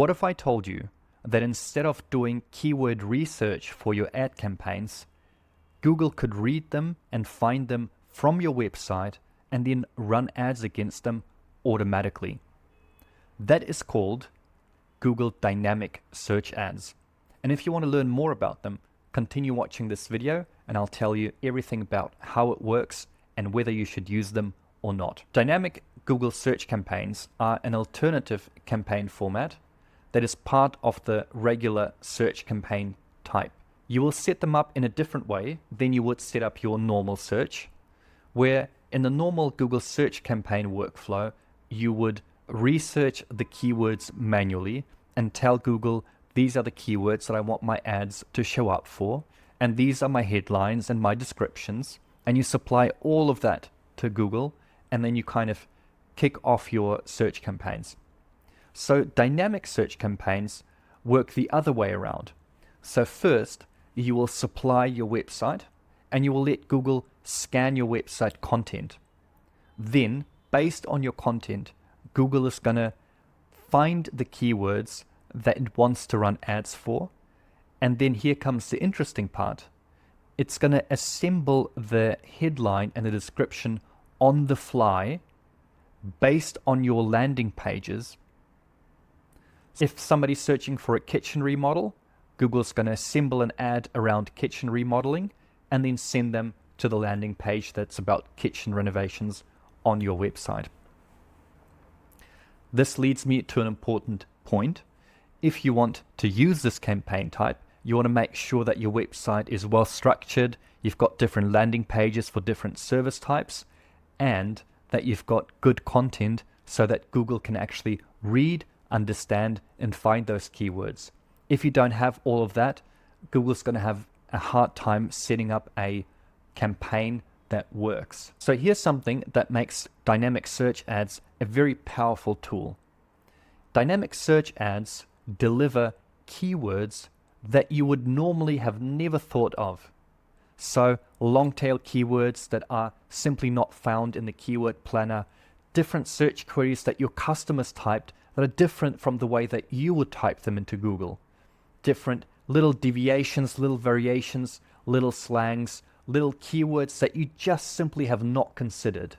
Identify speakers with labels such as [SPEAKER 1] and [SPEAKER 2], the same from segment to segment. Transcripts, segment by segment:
[SPEAKER 1] What if I told you that instead of doing keyword research for your ad campaigns, Google could read them and find them from your website and then run ads against them automatically? That is called Google Dynamic Search Ads. And if you want to learn more about them, continue watching this video and I'll tell you everything about how it works and whether you should use them or not. Dynamic Google search campaigns are an alternative campaign format that is part of the regular search campaign type. You will set them up in a different way than you would set up your normal search, where in the normal Google search campaign workflow, you would research the keywords manually and tell Google, these are the keywords that I want my ads to show up for, and these are my headlines and my descriptions, and you supply all of that to Google, and then you kind of kick off your search campaigns. So dynamic search campaigns work the other way around. So first, you will supply your website and you will let Google scan your website content. Then, based on your content, Google is going to find the keywords that it wants to run ads for. And then here comes the interesting part. It's going to assemble the headline and the description on the fly based on your landing pages. If somebody's searching for a kitchen remodel, Google's going to assemble an ad around kitchen remodeling and then send them to the landing page that's about kitchen renovations on your website. This leads me to an important point. If you want to use this campaign type, you want to make sure that your website is well structured, you've got different landing pages for different service types, and that you've got good content so that Google can actually read, understand, and find those keywords. If you don't have all of that, Google's going to have a hard time setting up a campaign that works. So here's something that makes dynamic search ads a very powerful tool. Dynamic search ads deliver keywords that you would normally have never thought of. So long tail keywords that are simply not found in the keyword planner, different search queries that your customers typed that are different from the way that you would type them into Google. Different little deviations, little variations, little slangs, little keywords that you just simply have not considered.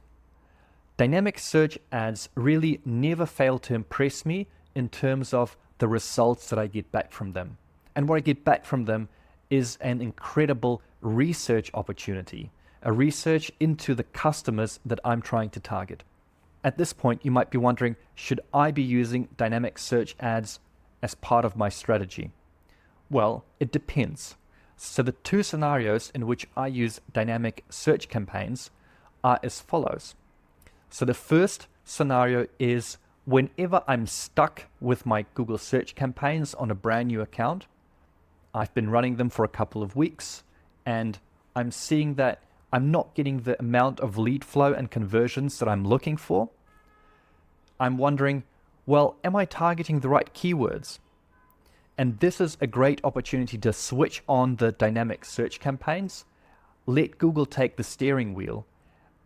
[SPEAKER 1] Dynamic search ads really never fail to impress me in terms of the results that I get back from them. And what I get back from them is an incredible research opportunity, a research into the customers that I'm trying to target. At this point, you might be wondering, should I be using dynamic search ads as part of my strategy? Well, it depends. So the two scenarios in which I use dynamic search campaigns are as follows. So the first scenario is whenever I'm stuck with my Google search campaigns on a brand new account, I've been running them for a couple of weeks and I'm seeing that I'm not getting the amount of lead flow and conversions that I'm looking for. I'm wondering, well, am I targeting the right keywords? And this is a great opportunity to switch on the dynamic search campaigns, let Google take the steering wheel,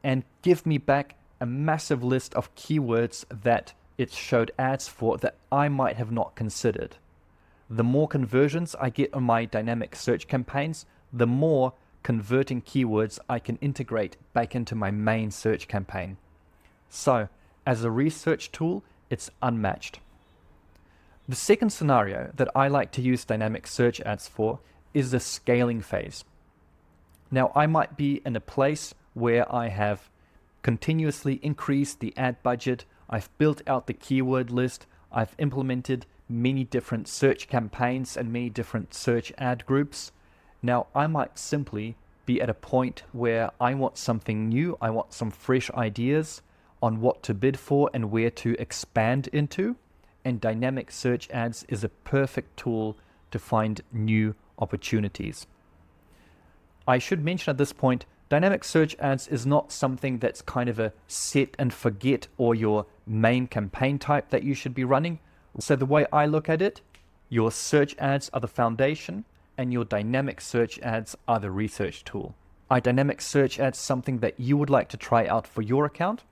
[SPEAKER 1] and give me back a massive list of keywords that it showed ads for that I might have not considered. The more conversions I get on my dynamic search campaigns, the more converting keywords I can integrate back into my main search campaign. So, as a research tool, it's unmatched. The second scenario that I like to use dynamic search ads for is the scaling phase. Now, I might be in a place where I have continuously increased the ad budget, I've built out the keyword list, I've implemented many different search campaigns and many different search ad groups. Now, I might simply be at a point where I want something new, I want some fresh ideas on what to bid for and where to expand into. And dynamic search ads is a perfect tool to find new opportunities. I should mention at this point, dynamic search ads is not something that's kind of a set and forget or your main campaign type that you should be running. So the way I look at it, your search ads are the foundation and your dynamic search ads are the research tool. Are dynamic search ads something that you would like to try out for your account?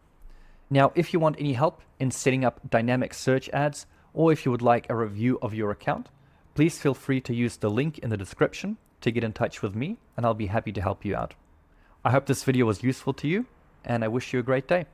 [SPEAKER 1] Now, if you want any help in setting up dynamic search ads, or if you would like a review of your account, please feel free to use the link in the description to get in touch with me, and I'll be happy to help you out. I hope this video was useful to you, and I wish you a great day.